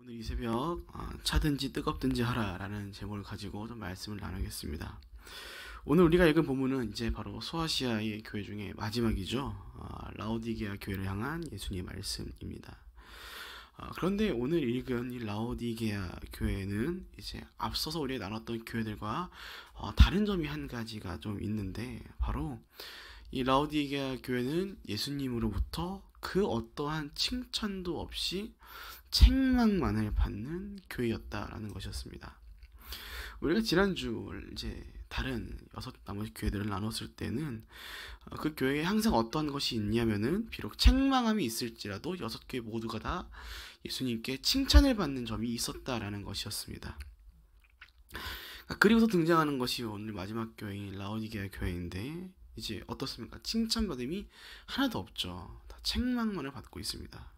오늘 이 새벽 차든지 뜨겁든지 하라라는 제목을 가지고 좀 말씀을 나누겠습니다. 오늘 우리가 읽은 본문은 이제 바로 소아시아의 교회 중에 마지막이죠. 라오디게아 교회를 향한 예수님의 말씀입니다. 그런데 오늘 읽은 이 라오디게아 교회는 이제 앞서서 우리가 나눴던 교회들과 다른 점이 한 가지가 좀 있는데, 바로 이 라오디게아 교회는 예수님으로부터 그 어떠한 칭찬도 없이 책망만을 받는 교회였다라는 것이었습니다. 우리가 지난주 이제 다른 나머지 교회들을 나눴을 때는 그 교회에 항상 어떤 것이 있냐면은, 비록 책망함이 있을지라도 6교회 모두가 다 예수님께 칭찬을 받는 점이 있었다라는 것이었습니다. 그리고서 등장하는 것이 오늘 마지막 교회인 라오디게아 교회인데, 이제 어떻습니까? 칭찬받음이 하나도 없죠. 다 책망만을 받고 있습니다.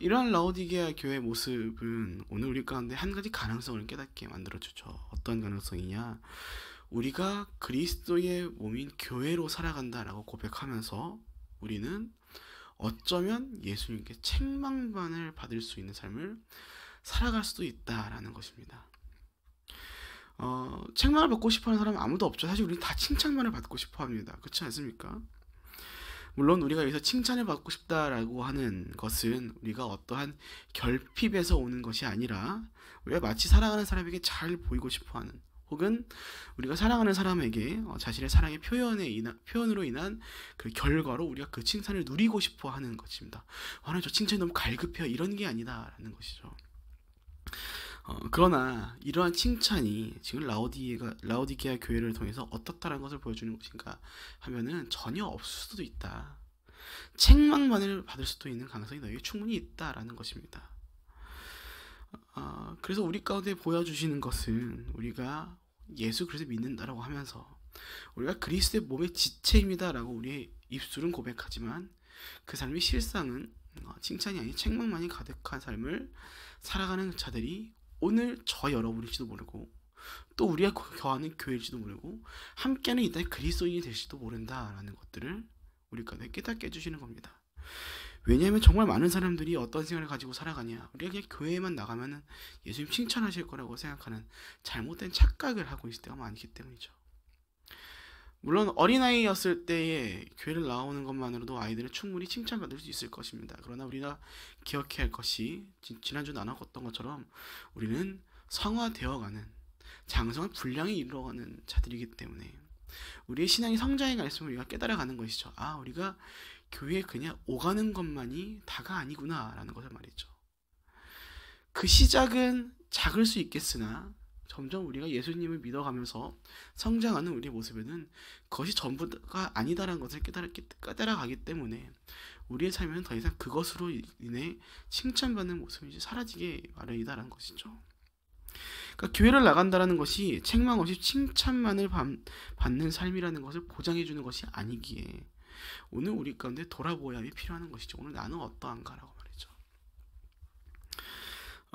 이러한 라오디게아 교회의 모습은 오늘 우리 가운데 한 가지 가능성을 깨닫게 만들어주죠. 어떤 가능성이냐? 우리가 그리스도의 몸인 교회로 살아간다라고 고백하면서 우리는 어쩌면 예수님께 책망만을 받을 수 있는 삶을 살아갈 수도 있다라는 것입니다. 책망을 받고 싶어하는 사람은 아무도 없죠. 사실 우리는 다 칭찬만을 받고 싶어합니다. 그렇지 않습니까? 물론 우리가 여기서 칭찬을 받고 싶다라고 하는 것은 우리가 어떠한 결핍에서 오는 것이 아니라, 우리가 마치 사랑하는 사람에게 잘 보이고 싶어하는, 혹은 우리가 사랑하는 사람에게 자신의 사랑의 표현으로 인한 그 결과로 우리가 그 칭찬을 누리고 싶어하는 것입니다. 하나님, 저 칭찬이 너무 갈급해요, 이런 게 아니다라는 것이죠. 그러나 이러한 칭찬이 지금 라오디게아 교회를 통해서 어떻다라는 것을 보여주는 것인가 하면은, 전혀 없을 수도 있다. 책망만을 받을 수도 있는 가능성이 너에게 충분히 있다라는 것입니다. 그래서 우리 가운데 보여주시는 것은, 우리가 예수 그리스도 믿는다라고 하면서 우리가 그리스도의 몸의 지체입니다라고 우리의 입술은 고백하지만, 그 삶이 실상은 칭찬이 아닌 책망만이 가득한 삶을 살아가는 자들이 오늘 저 여러분일지도 모르고, 또 우리가 거하는 교회일지도 모르고, 함께하는 이 땅의 그리스도인이 될지도 모른다라는 것들을 우리가 깨닫게 해주시는 겁니다. 왜냐하면 정말 많은 사람들이 어떤 생각을 가지고 살아가냐, 우리가 그냥 교회에만 나가면 예수님 칭찬하실 거라고 생각하는 잘못된 착각을 하고 있을 때가 많기 때문이죠. 물론 어린아이였을 때에 교회를 나오는 것만으로도 아이들은 충분히 칭찬받을 수 있을 것입니다. 그러나 우리가 기억해야 할 것이, 지난주 나눴던 것처럼 우리는 성화되어가는, 장성한 분량에 이르러가는 자들이기 때문에 우리의 신앙이 성장해 갈수록 우리가 깨달아가는 것이죠. 우리가 교회에 그냥 오가는 것만이 다가 아니구나 라는 것을 말이죠. 그 시작은 작을 수 있겠으나 점점 우리가 예수님을 믿어가면서 성장하는 우리의 모습에는 그것이 전부가 아니다라는 것을 깨달아가기 때문에 우리의 삶에는 더 이상 그것으로 인해 칭찬받는 모습이 이제 사라지게 마련이다라는 것이죠. 그러니까 교회를 나간다라는 것이 책망 없이 칭찬만을 받는 삶이라는 것을 보장해주는 것이 아니기에, 오늘 우리 가운데 돌아보아야 함이 필요한 것이죠. 오늘 나는 어떠한가라고 말이죠.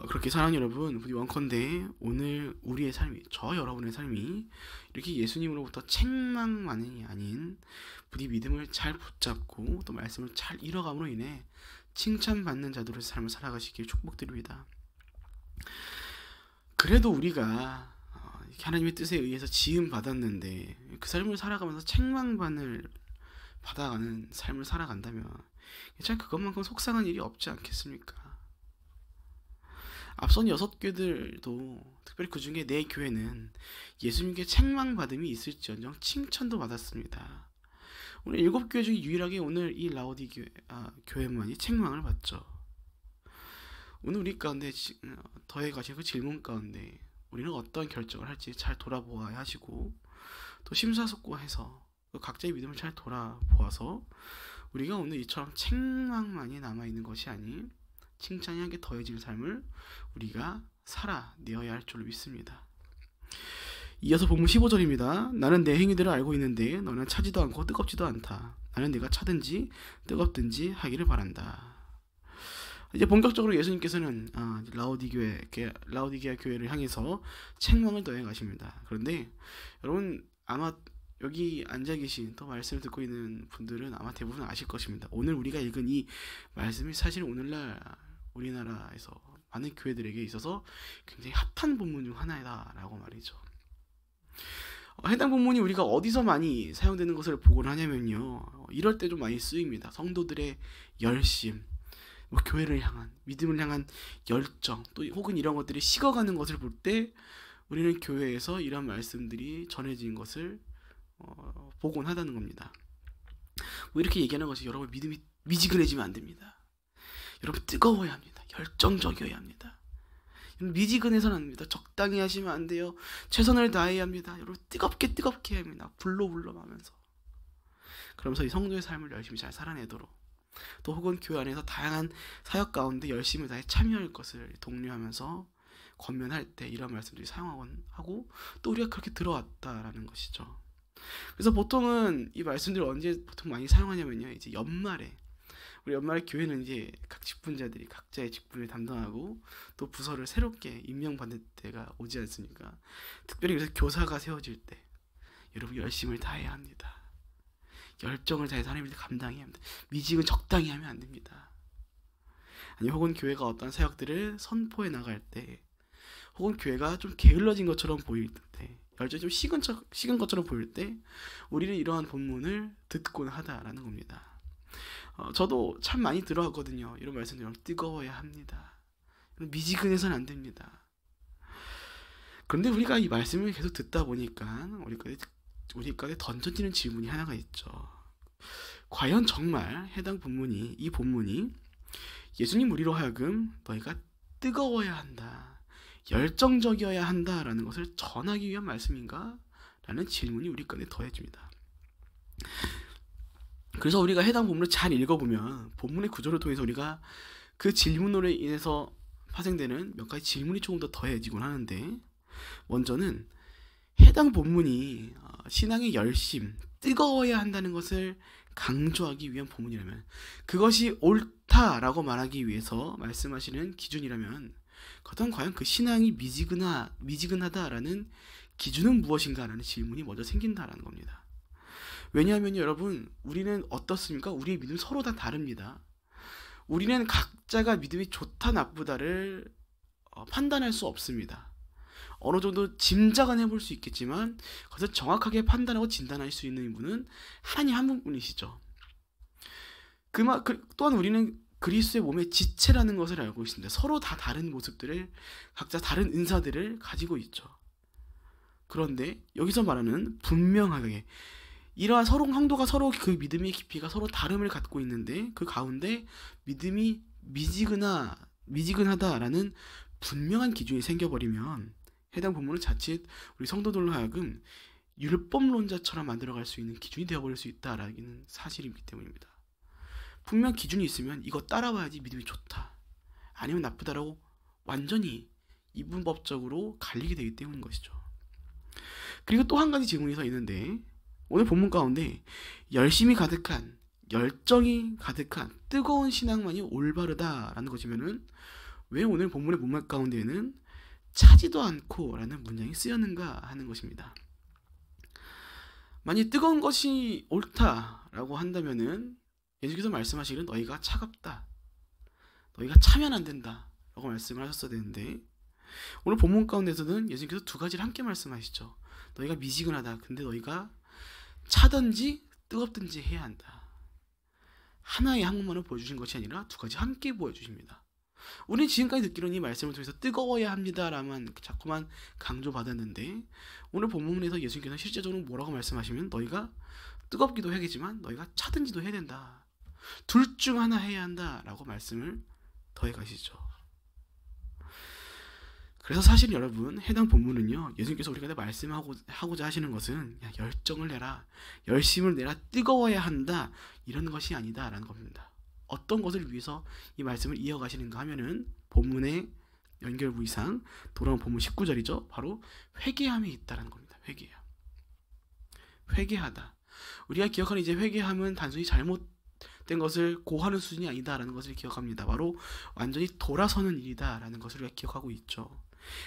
그렇게 사랑하는 여러분, 우리 원컨대 오늘 우리의 삶이, 저 여러분의 삶이 이렇게 예수님으로부터 책망만이 아닌 부디 믿음을 잘 붙잡고 또 말씀을 잘 이뤄감으로 인해 칭찬받는 자들의 삶을 살아가시길 축복드립니다. 그래도 우리가 하나님의 뜻에 의해서 지음 받았는데 그 삶을 살아가면서 책망만을 받아가는 삶을 살아간다면 참 그것만큼 속상한 일이 없지 않겠습니까? 앞선 6교들도, 특별히 그 중에 내 교회는 예수님께 책망받음이 있을지언정 칭찬도 받았습니다. 오늘 7교회 중에 유일하게 오늘 이 교회만이 책망을 받죠. 오늘 우리 가운데 더해 가신 그 질문 가운데 우리는 어떤 결정을 할지 잘 돌아보아야 하시고, 또 심사숙고해서 각자의 믿음을 잘 돌아보아서 우리가 오늘 이처럼 책망만이 남아있는 것이 아닌 칭찬이 함께 더해질 삶을 우리가 살아내어야 할 줄로 믿습니다. 이어서 본문 15절입니다. 나는 내 행위들을 알고 있는데 너는 차지도 않고 뜨겁지도 않다. 나는 내가 차든지 뜨겁든지 하기를 바란다. 이제 본격적으로 예수님께서는 라오디게아 교회를 향해서 책망을 더해 가십니다. 그런데 여러분, 아마 여기 앉아 계신 또 말씀을 듣고 있는 분들은 아마 대부분 아실 것입니다. 오늘 우리가 읽은 이 말씀이 사실 오늘날 우리나라에서 많은 교회들에게 있어서 굉장히 핫한 본문 중 하나다라고 말이죠. 해당 본문이 우리가 어디서 많이 사용되는 것을 보곤 하냐면요, 이럴 때 좀 많이 쓰입니다. 성도들의 열심, 교회를 향한, 믿음을 향한 열정, 또 혹은 이런 것들이 식어가는 것을 볼 때 우리는 교회에서 이런 말씀들이 전해진 것을 보곤 하다는 겁니다. 이렇게 얘기하는 것이, 여러분 믿음이 미지근해지면 안 됩니다. 여러분 뜨거워야 합니다. 열정적이어야 합니다. 미지근해서는 안 됩니다. 적당히 하시면 안 돼요. 최선을 다해야 합니다. 여러분 뜨겁게 해야 합니다. 불러 하면서. 그러면서 이 성도의 삶을 열심히 잘 살아내도록, 또 혹은 교회 안에서 다양한 사역 가운데 열심히 다해 참여할 것을 독려하면서 권면할 때 이런 말씀들이 사용하고, 또 우리가 그렇게 들어왔다라는 것이죠. 그래서 보통은 이 말씀들을 언제 보통 많이 사용하냐면요, 이제 연말에, 우리 연말에 교회는 이제 각 직분자들이 각자의 직분을 담당하고 또 부서를 새롭게 임명받을 때가 오지 않습니까? 특별히 그래서 교사가 세워질 때 여러분 열심을 다해야 합니다. 열정을 다해서 하나님을 감당해야 합니다. 미직은 적당히 하면 안 됩니다. 아니, 혹은 교회가 어떤 사역들을 선포해 나갈 때, 혹은 교회가 좀 게을러진 것처럼 보일 때, 열정이 좀 식은 것처럼 보일 때 우리는 이러한 본문을 듣곤 하다라는 겁니다. 저도 참 많이 들어왔거든요. 이런 말씀들, 뜨거워야 합니다. 미지근해서는 안 됩니다. 그런데 우리가 이 말씀을 계속 듣다 보니까 우리까지 던져지는 질문이 하나가 있죠. 과연 정말 해당 본문이, 이 본문이 예수님 우리로 하여금 너희가 뜨거워야 한다, 열정적이어야 한다라는 것을 전하기 위한 말씀인가? 라는 질문이 우리까지 더해집니다. 그래서 우리가 해당 본문을 잘 읽어보면 본문의 구조를 통해서 우리가 그 질문으로 인해서 파생되는 몇 가지 질문이 조금 더 더해지곤 하는데, 먼저는 해당 본문이 신앙의 열심, 뜨거워야 한다는 것을 강조하기 위한 본문이라면, 그것이 옳다라고 말하기 위해서 말씀하시는 기준이라면, 그렇다면 과연 그 신앙이 미지근하다라는 기준은 무엇인가라는 질문이 먼저 생긴다라는 겁니다. 왜냐하면 여러분, 우리는 어떻습니까? 우리의 믿음은 서로 다 다릅니다. 우리는 각자가 믿음이 좋다 나쁘다를 판단할 수 없습니다. 어느 정도 짐작은 해볼 수 있겠지만 그것을 정확하게 판단하고 진단할 수 있는 분은 하나님 한 분뿐이시죠. 또한 우리는 그리스도의 몸의 지체라는 것을 알고 있습니다. 서로 다 다른 모습들을, 각자 다른 은사들을 가지고 있죠. 그런데 여기서 말하는 분명하게 이러한 성도가 서로 그 믿음의 깊이가 서로 다름을 갖고 있는데, 그 가운데 믿음이 미지근하다라는 분명한 기준이 생겨버리면 해당 본문은 자칫 우리 성도들로 하여금 율법론자처럼 만들어갈 수 있는 기준이 되어버릴 수 있다라는 사실이기 때문입니다. 분명 기준이 있으면 이거 따라와야지 믿음이 좋다, 아니면 나쁘다라고 완전히 이분법적으로 갈리게 되기 때문인 것이죠. 그리고 또 한 가지 질문이 더 있는데, 오늘 본문 가운데 열심이 가득한, 열정이 가득한 뜨거운 신앙만이 올바르다라는 것이면은 왜 오늘 본문의 본문 가운데에는 차지도 않고 라는 문장이 쓰였는가 하는 것입니다. 만약 뜨거운 것이 옳다라고 한다면은 예수께서 말씀하시기는 너희가 차갑다, 너희가 차면 안 된다 라고 말씀을 하셨어야 되는데, 오늘 본문 가운데서는 예수님께서 두 가지를 함께 말씀하시죠. 너희가 미지근하다, 근데 너희가 차든지 뜨겁든지 해야 한다. 하나의 항목만을 보여주신 것이 아니라 두 가지 함께 보여주십니다. 우리는 지금까지 듣기로는 이 말씀을 통해서 뜨거워야 합니다라만 자꾸만 강조받았는데, 오늘 본문에서 예수님께서 실제적으로 뭐라고 말씀하시면 너희가 뜨겁기도 해야겠지만 너희가 차든지도 해야 된다, 둘 중 하나 해야 한다라고 말씀을 더해 가시죠. 그래서 사실 여러분, 해당 본문은요, 예수님께서 우리가 말씀하고자 하시는 것은 열정을 내라, 열심을 내라, 뜨거워야 한다, 이런 것이 아니다라는 겁니다. 어떤 것을 위해서 이 말씀을 이어가시는가 하면은 본문의 연결부이상 돌아온 본문 19절이죠. 바로 회개함이 있다라는 겁니다. 회개하다. 우리가 기억하는 이제 회개함은 단순히 잘못된 것을 고하는 수준이 아니다라는 것을 기억합니다. 바로 완전히 돌아서는 일이다라는 것을 우리가 기억하고 있죠.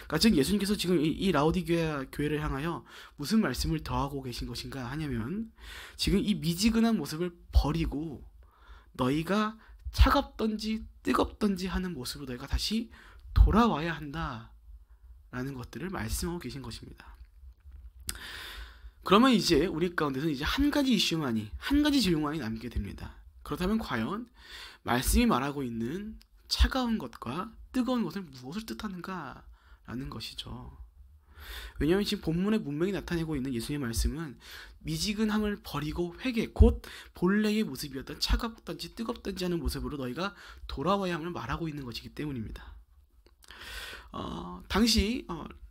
그러니까 즉 예수님께서 지금 이 라오디게아 교회를 향하여 무슨 말씀을 더하고 계신 것인가 하냐면, 지금 이 미지근한 모습을 버리고 너희가 차갑던지 뜨겁던지 하는 모습으로 너희가 다시 돌아와야 한다라는 것들을 말씀하고 계신 것입니다. 그러면 이제 우리 가운데서 이제 한 가지 이슈만이, 한 가지 질문만이 남게 됩니다. 그렇다면 과연 말씀이 말하고 있는 차가운 것과 뜨거운 것을 무엇을 뜻하는가라는 것이죠. 왜냐하면 지금 본문에 분명히 나타내고 있는 예수님의 말씀은 미지근함을 버리고 회개, 곧 본래의 모습이었던 차갑든지 뜨겁든지 하는 모습으로 너희가 돌아와야 함을 말하고 있는 것이기 때문입니다. 당시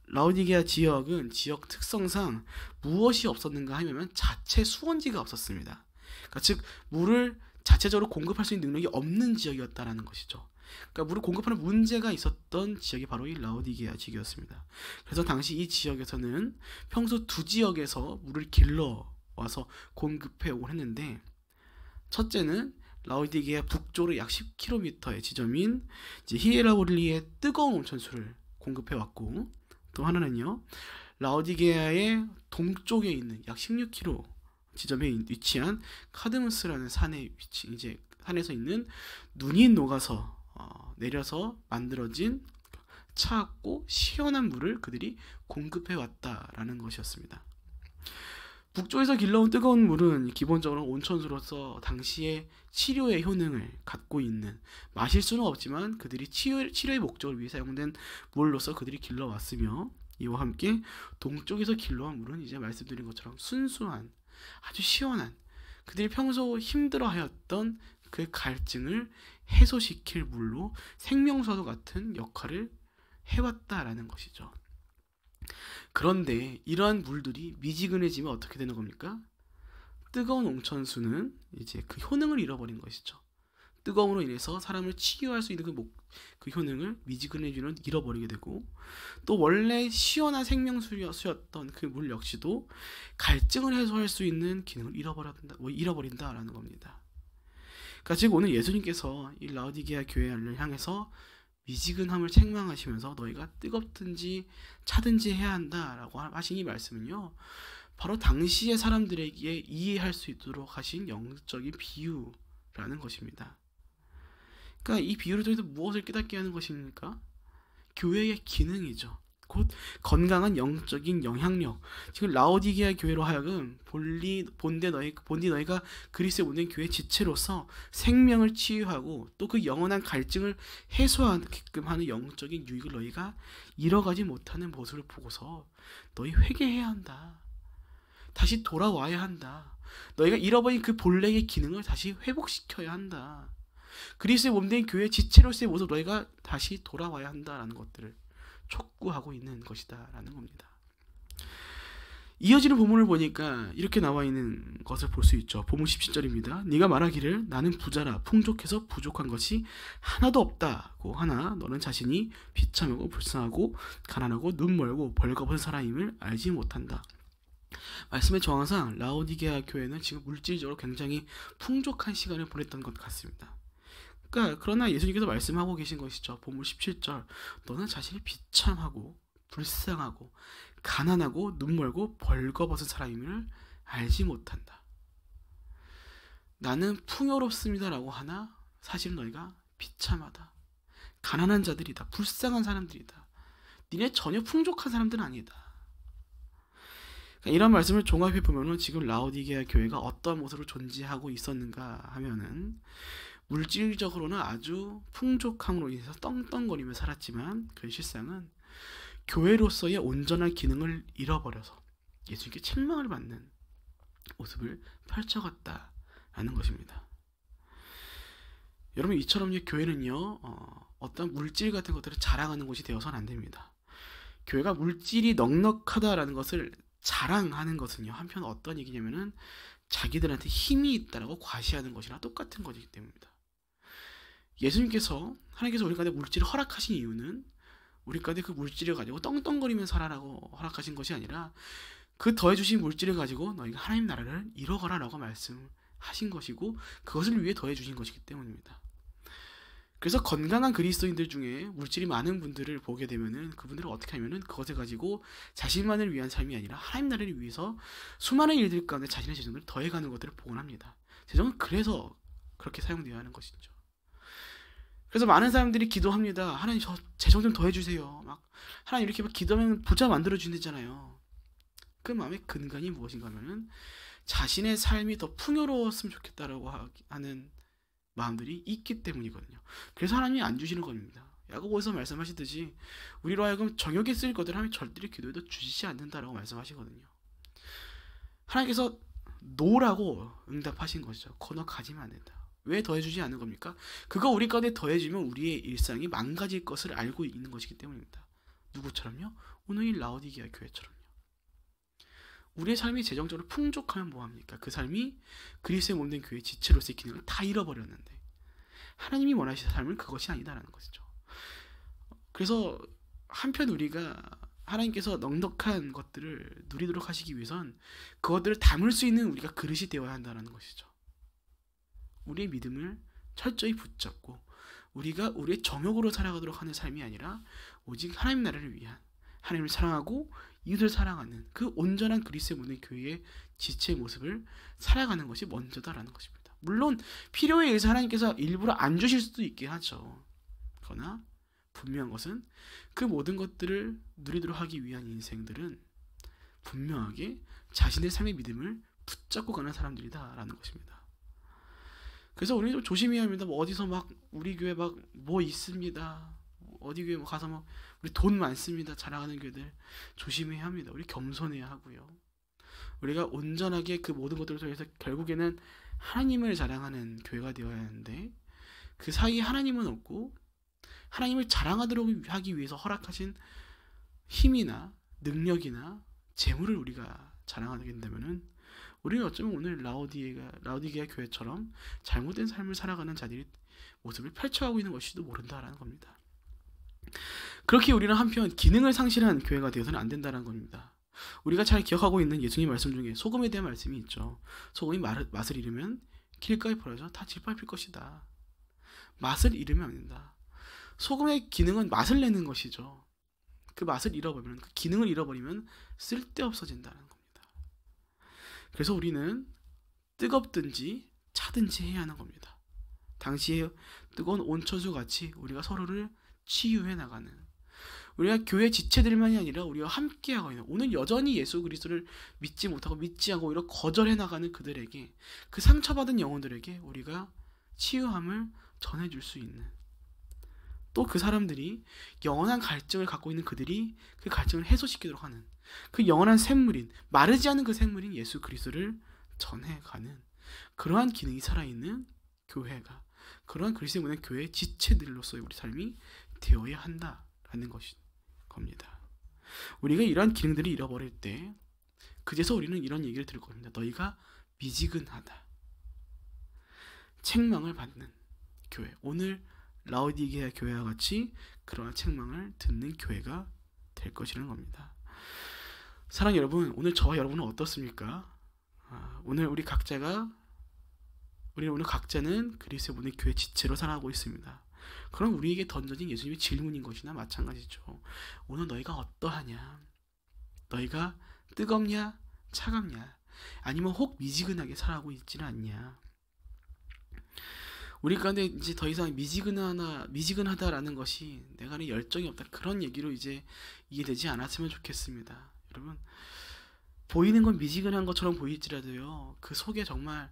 라오디게아 지역은 지역 특성상 무엇이 없었는가 하면 자체 수원지가 없었습니다. 그러니까 즉 물을 자체적으로 공급할 수 있는 능력이 없는 지역이었다라는 것이죠. 그러니까 물을 공급하는 문제가 있었던 지역이 바로 이 라오디게아 지역이었습니다. 그래서 당시 이 지역에서는 평소 두 지역에서 물을 길러 와서 공급해 오곤 했는데, 첫째는 라오디게아 북쪽으로 약 10km의 지점인 이제 히에라볼리의 뜨거운 온천수를 공급해 왔고, 또 하나는요 라오디게아의 동쪽에 있는 약 16km 지점에 위치한 카드무스라는 산에 이제 산에서 있는 눈이 녹아서 내려서 만들어진 차갑고 시원한 물을 그들이 공급해 왔다라는 것이었습니다. 북쪽에서 길러온 뜨거운 물은 기본적으로 온천수로서 당시의 치료의 효능을 갖고 있는, 마실 수는 없지만 그들이 치료의 목적을 위해 사용된 물로서 그들이 길러왔으며, 이와 함께 동쪽에서 길러온 물은 이제 말씀드린 것처럼 순수한 아주 시원한, 그들이 평소 힘들어하였던 그 갈증을 해소시킬 물로 생명수와도 같은 역할을 해왔다라는 것이죠. 그런데 이러한 물들이 미지근해지면 어떻게 되는 겁니까? 뜨거운 온천수는 이제 그 효능을 잃어버린 것이죠. 뜨거움으로 인해서 사람을 치유할 수 있는 그 효능을 미지근해지는 잃어버리게 되고, 또 원래 시원한 생명수였던 그 물 역시도 갈증을 해소할 수 있는 기능을 잃어버린다라는 겁니다. 그러니까 즉 오늘 예수님께서 이 라오디게아 교회를 향해서 미지근함을 책망하시면서 너희가 뜨겁든지 차든지 해야 한다라고 하신 이 말씀은요, 바로 당시의 사람들에게 이해할 수 있도록 하신 영적인 비유라는 것입니다. 그러니까 이 비유를 통해서 무엇을 깨닫게 하는 것입니까? 교회의 기능이죠. 곧 건강한 영적인 영향력. 지금 라오디게아 교회로 하여금 본디 너희가 그리스도에 오는 교회 지체로서 생명을 치유하고 또 그 영원한 갈증을 해소하게끔 하는 영적인 유익을 너희가 잃어가지 못하는 모습을 보고서 너희 회개해야 한다. 다시 돌아와야 한다. 너희가 잃어버린 그 본래의 기능을 다시 회복시켜야 한다. 그리스도의 몸된 교회 지체로서의 모습 너희가 다시 돌아와야 한다라는 것들을 촉구하고 있는 것이다 라는 겁니다. 이어지는 본문을 보니까 이렇게 나와 있는 것을 볼 수 있죠. 본문 17절입니다. 네가 말하기를 나는 부자라 풍족해서 부족한 것이 하나도 없다고 하나 너는 자신이 비참하고 불쌍하고 가난하고 눈 멀고 벌거벗은 사람임을 알지 못한다. 말씀의 정황상 라오디게아 교회는 지금 물질적으로 굉장히 풍족한 시간을 보냈던 것 같습니다. 그러나 예수님께서 말씀하고 계신 것이죠. 본문 17절 너는 자신이 비참하고 불쌍하고 가난하고 눈멀고 벌거벗은 사람임을 알지 못한다. 나는 풍요롭습니다 라고 하나 사실 너희가 비참하다, 가난한 자들이다, 불쌍한 사람들이다, 니네 전혀 풍족한 사람들은 아니다. 이런 말씀을 종합해 보면 지금 라오디게아 교회가 어떤 모습으로 존재하고 있었는가 하면은, 물질적으로는 아주 풍족함으로 인해서 떵떵거리며 살았지만 그 실상은 교회로서의 온전한 기능을 잃어버려서 예수님께 책망을 받는 모습을 펼쳐갔다라는 것입니다. 여러분, 이처럼요 교회는요 어떤 물질 같은 것들을 자랑하는 곳이 되어서는 안 됩니다. 교회가 물질이 넉넉하다라는 것을 자랑하는 것은요 한편 어떤 얘기냐면은 자기들한테 힘이 있다라고 과시하는 것이나 똑같은 것이기 때문입니다. 하나님께서 우리 가운데 물질을 허락하신 이유는 우리 가운데 그 물질을 가지고 떵떵거리며 살아라고 허락하신 것이 아니라 그 더해주신 물질을 가지고 너희가 하나님 나라를 이뤄가라라고 말씀하신 것이고, 그것을 위해 더해주신 것이기 때문입니다. 그래서 건강한 그리스도인들 중에 물질이 많은 분들을 보게 되면은 그분들은 어떻게 하면은 그것을 가지고 자신만을 위한 삶이 아니라 하나님 나라를 위해서 수많은 일들 가운데 자신의 재정을 더해가는 것들을 보곤 합니다. 재정은 그래서 그렇게 사용되어야 하는 것이죠. 그래서 많은 사람들이 기도합니다. 하나님 저 재정 좀 더해주세요. 막 하나님 이렇게 막 기도하면 부자 만들어 주시잖아요. 그 마음의 근간이 무엇인가 하면은 자신의 삶이 더 풍요로웠으면 좋겠다라고 하는 마음들이 있기 때문이거든요. 그래서 하나님이 안 주시는 겁니다. 야고보에서 말씀하시듯이 우리로 하여금 정욕에 쓰일 것들 하나님 절대로 기도해도 주시지 않는다라고 말씀하시거든요. 하나님께서 노라고 응답하신 것이죠. 건너 가지면 안 된다. 왜 더해주지 않는 겁니까? 그거 우리 가운데 더해지면 우리의 일상이 망가질 것을 알고 있는 것이기 때문입니다. 누구처럼요? 오늘 라오디게아 교회처럼요. 우리의 삶이 재정적으로 풍족하면 뭐합니까? 그 삶이 그리스도의 몸된 교회의 지체로서의 기능을 다 잃어버렸는데 하나님이 원하시는 삶은 그것이 아니다라는 것이죠. 그래서 한편 우리가 하나님께서 넉넉한 것들을 누리도록 하시기 위해선 그것들을 담을 수 있는 우리가 그릇이 되어야 한다는 것이죠. 우리의 믿음을 철저히 붙잡고 우리가 우리의 정욕으로 살아가도록 하는 삶이 아니라 오직 하나님 나라를 위한, 하나님을 사랑하고 이웃을 사랑하는 그 온전한 그리스도의 몸된 교회의 지체의 모습을 살아가는 것이 먼저다라는 것입니다. 물론 필요에 의해서 하나님께서 일부러 안 주실 수도 있긴 하죠. 그러나 분명한 것은 그 모든 것들을 누리도록 하기 위한 인생들은 분명하게 자신의 삶의 믿음을 붙잡고 가는 사람들이다라는 것입니다. 그래서 우리 좀 조심해야 합니다. 뭐 어디서 막 우리 교회 막 뭐 있습니다. 어디 교회 가서 막 우리 돈 많습니다. 자랑하는 교회들 조심해야 합니다. 우리 겸손해야 하고요. 우리가 온전하게 그 모든 것들을 통해서 결국에는 하나님을 자랑하는 교회가 되어야 하는데 그 사이에 하나님은 없고 하나님을 자랑하도록 하기 위해서 허락하신 힘이나 능력이나 재물을 우리가 자랑하게 된다면은 우리는 어쩌면 오늘 라오디게아 교회처럼 잘못된 삶을 살아가는 자들의 모습을 펼쳐가고 있는 것일지도 모른다라는 겁니다. 그렇게 우리는 한편 기능을 상실한 교회가 되어서는 안 된다는 겁니다. 우리가 잘 기억하고 있는 예수님 말씀 중에 소금에 대한 말씀이 있죠. 소금이 맛을 잃으면 길가에 버려져 다 짓밟힐 것이다. 맛을 잃으면 안 된다. 소금의 기능은 맛을 내는 것이죠. 그 맛을 잃어버리면, 그 기능을 잃어버리면 쓸데없어진다는 겁니다. 그래서 우리는 뜨겁든지 차든지 해야 하는 겁니다. 당시에 뜨거운 온천수 같이 우리가 서로를 치유해 나가는, 우리가 교회 지체들만이 아니라 우리가 함께하고 있는, 오늘 여전히 예수 그리스도를 믿지 못하고 믿지 않고 오히려 거절해 나가는 그들에게, 그 상처받은 영혼들에게 우리가 치유함을 전해줄 수 있는, 또 그 사람들이 영원한 갈증을 갖고 있는 그들이 그 갈증을 해소시키도록 하는 그 영원한 샘물인, 마르지 않은 그 샘물인 예수 그리스도를 전해가는 그러한 기능이 살아있는 교회가, 그러한 그리스도의 몸의 교회의 지체들로서의 우리 삶이 되어야 한다라는 것인 겁니다. 우리가 이러한 기능들을 잃어버릴 때 그제서 우리는 이런 얘기를 들을 겁니다. 너희가 미지근하다, 책망을 받는 교회, 오늘 라오디게아 교회와 같이 그러한 책망을 듣는 교회가 될 것이라는 겁니다. 사랑 여러분, 오늘 저와 여러분은 어떻습니까? 오늘 우리 각자는 그리스도의 몸의 교회 지체로 살아가고 있습니다. 그럼 우리에게 던져진 예수님의 질문인 것이나 마찬가지죠. 오늘 너희가 어떠하냐? 너희가 뜨겁냐? 차갑냐? 아니면 혹 미지근하게 살아가고 있지는 않냐? 우리 가운데 이제 더 이상 미지근하다라는 것이 내가 안에 열정이 없다, 그런 얘기로 이제 이해되지 않았으면 좋겠습니다. 여러분, 보이는 건 미지근한 것처럼 보일지라도요, 그 속에 정말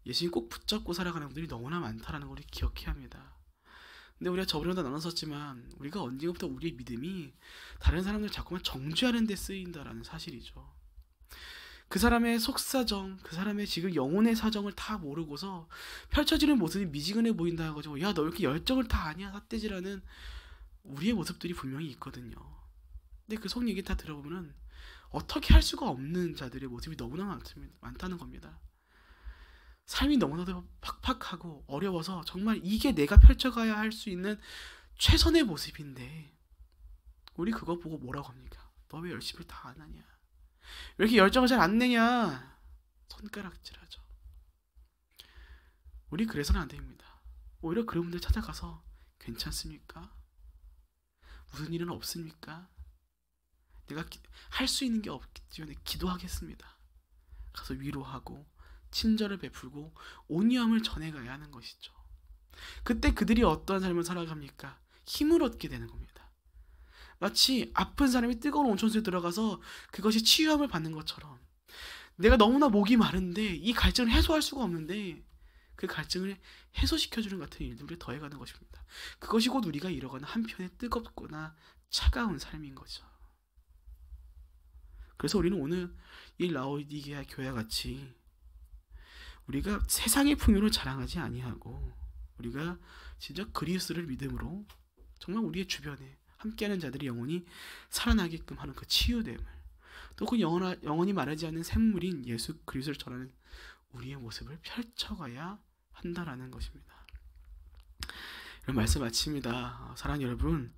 예수님 꼭 붙잡고 살아가는 분들이 너무나 많다라는 걸 기억해야 합니다. 근데 우리가 저번에도 나눴었지만 우리가 언젠가부터 우리의 믿음이 다른 사람들 자꾸만 정죄하는 데 쓰인다라는 사실이죠. 그 사람의 속사정, 그 사람의 지금 영혼의 사정을 다 모르고서 펼쳐지는 모습이 미지근해 보인다 해가지고 야, 너 왜 이렇게 열정을 다 아냐 삿대질하는 우리의 모습들이 분명히 있거든요. 근데 그 속 얘기 다 들어보면 어떻게 할 수가 없는 자들의 모습이 너무나 많다는 겁니다. 삶이 너무나도 팍팍하고 어려워서 정말 이게 내가 펼쳐가야 할 수 있는 최선의 모습인데 우리 그거 보고 뭐라고 합니까? 너 왜 열심히 다 안 하냐? 왜 이렇게 열정을 잘 안 내냐? 손가락질하죠. 우리 그래서는 안 됩니다. 오히려 그런 분들 찾아가서 괜찮습니까? 무슨 일은 없습니까? 내가 할 수 있는 게 없기 때문에 기도하겠습니다. 가서 위로하고 친절을 베풀고 온유함을 전해가야 하는 것이죠. 그때 그들이 어떠한 삶을 살아갑니까? 힘을 얻게 되는 겁니다. 마치 아픈 사람이 뜨거운 온천수에 들어가서 그것이 치유함을 받는 것처럼, 내가 너무나 목이 마른데 이 갈증을 해소할 수가 없는데 그 갈증을 해소시켜주는 같은 일들을 더해가는 것입니다. 그것이 곧 우리가 이뤄가는 한편의 뜨겁거나 차가운 삶인 거죠. 그래서 우리는 오늘 이 라오디게아 교회와 같이 우리가 세상의 풍요를 자랑하지 아니하고 우리가 진짜 그리스도를 믿음으로 정말 우리의 주변에 함께하는 자들이 영원히 살아나게끔 하는 그 치유됨을, 또 그 영원히 마르지 않는 샘물인 예수 그리스도를 전하는 우리의 모습을 펼쳐가야 한다라는 것입니다. 이런 말씀 마칩니다. 사랑하는 여러분,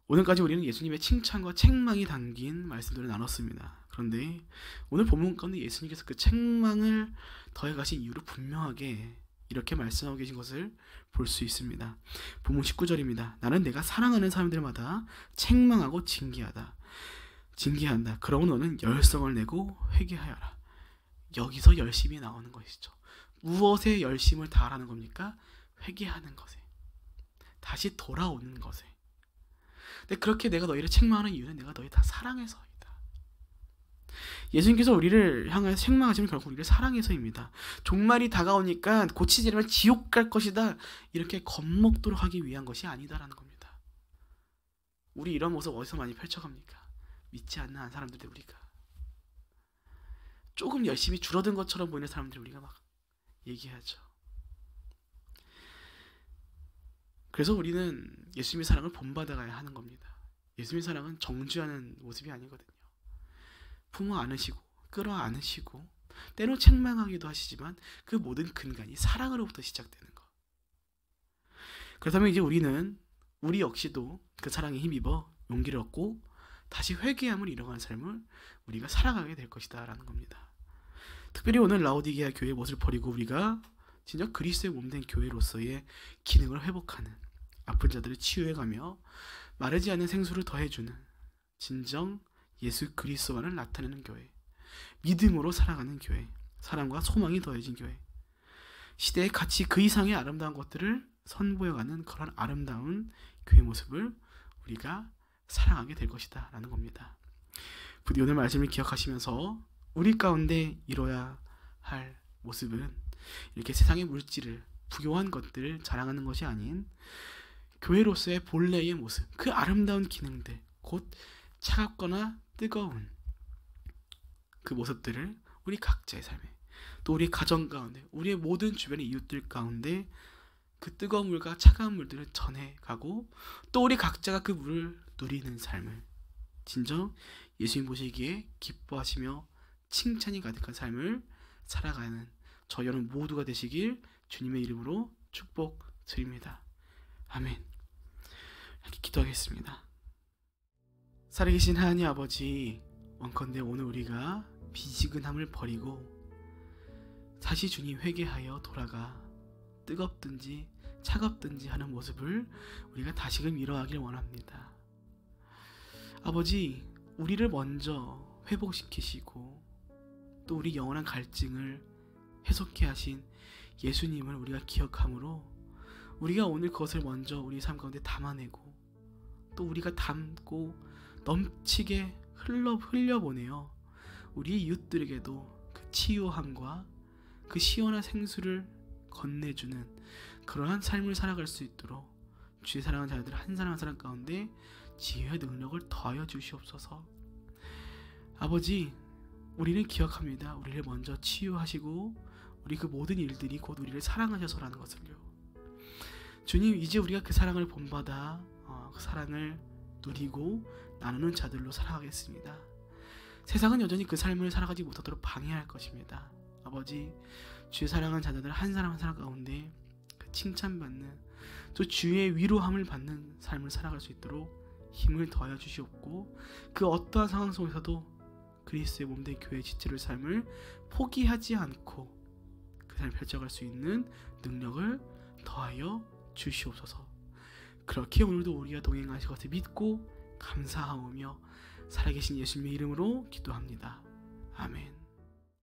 오늘까지 우리는 예수님의 칭찬과 책망이 담긴 말씀들을 나눴습니다. 그런데 오늘 본문 가운데 예수님께서 그 책망을 더해가신 이유를 분명하게 이렇게 말씀하고 계신 것을 볼 수 있습니다. 본문 19절입니다. 나는 내가 사랑하는 사람들마다 책망하고 징계한다. 그러므로 너는 열성을 내고 회개하여라. 여기서 열심이 나오는 것이죠. 무엇에 열심을 다하라는 겁니까? 회개하는 것에, 다시 돌아오는 것에. 근데 그렇게 내가 너희를 책망하는 이유는 내가 너희 다 사랑해서이다. 예수님께서 우리를 향하여 책망하시면 결국 우리를 사랑해서입니다. 종말이 다가오니까 고치지 않으면 지옥 갈 것이다, 이렇게 겁먹도록 하기 위한 것이 아니다라는 겁니다. 우리 이런 모습 어디서 많이 펼쳐갑니까? 믿지 않는 한 사람들인데 우리가 조금 열심히 줄어든 것처럼 보이는 사람들 우리가 막 얘기하죠. 그래서 우리는 예수님의 사랑을 본받아가야 하는 겁니다. 예수님의 사랑은 정죄하는 모습이 아니거든요. 품어 안으시고 끌어안으시고 때로 책망하기도 하시지만 그 모든 근간이 사랑으로부터 시작되는 것. 그렇다면 이제 우리 역시도 그 사랑에 힘입어 용기를 얻고 다시 회개함을 이뤄가는 삶을 우리가 살아가게 될 것이다 라는 겁니다. 특별히 오늘 라오디게아 교회의 모습을 버리고 우리가 진짜 그리스도의 몸된 교회로서의 기능을 회복하는, 아픈 자들을 치유해가며 마르지 않는 생수를 더해주는 진정 예수 그리스도만을 나타내는 교회, 믿음으로 살아가는 교회, 사랑과 소망이 더해진 교회, 시대의 가치 그 이상의 아름다운 것들을 선보여가는 그런 아름다운 교회 모습을 우리가 사랑하게 될 것이다 라는 겁니다. 부디 오늘 말씀을 기억하시면서 우리 가운데 이뤄야 할 모습은 이렇게 세상의 물질을, 부요한 것들을 자랑하는 것이 아닌 교회로서의 본래의 모습, 그 아름다운 기능들, 곧 차갑거나 뜨거운 그 모습들을 우리 각자의 삶에, 또 우리 가정 가운데, 우리의 모든 주변의 이웃들 가운데 그 뜨거운 물과 차가운 물들을 전해가고, 또 우리 각자가 그 물을 누리는 삶을 진정 예수님 보시기에 기뻐하시며 칭찬이 가득한 삶을 살아가는 저 여러분 모두가 되시길 주님의 이름으로 축복드립니다. 아멘. 이렇게 기도하겠습니다. 살아계신 하나님 아버지, 원컨대 오늘 우리가 비지근함을 버리고 다시 주님 회개하여 돌아가 뜨겁든지 차갑든지 하는 모습을 우리가 다시금 이뤄가길 원합니다. 아버지, 우리를 먼저 회복시키시고 또 우리 영원한 갈증을 해소케 하신 예수님을 우리가 기억함으로 우리가 오늘 그것을 먼저 우리 삶 가운데 담아내고 또 우리가 담고 넘치게 흘려보내어 우리 이웃들에게도 그 치유함과 그 시원한 생수를 건네주는 그러한 삶을 살아갈 수 있도록 주의 사랑하는 자들 한 사람 한 사람 가운데 지혜와 능력을 더하여 주시옵소서. 아버지, 우리는 기억합니다. 우리를 먼저 치유하시고 우리 그 모든 일들이 곧 우리를 사랑하셔서라는 것을요. 주님, 이제 우리가 그 사랑을 본받아 그 사랑을 누리고 나누는 자들로 살아가겠습니다. 세상은 여전히 그 삶을 살아가지 못하도록 방해할 것입니다. 아버지, 주의 사랑하는 자녀들 한 사람 한 사람 가운데 그 칭찬받는, 또 주의 위로함을 받는 삶을 살아갈 수 있도록 힘을 더하여 주시옵고, 그 어떠한 상황 속에서도 그리스도의 몸된 교회의 지체로의 삶을 포기하지 않고 그 삶을 펼쳐갈 수 있는 능력을 더하여 주시옵소서. 그렇게 오늘도 우리가 동행하실 것을 믿고 감사하오며 살아계신 예수님의 이름으로 기도합니다. 아멘.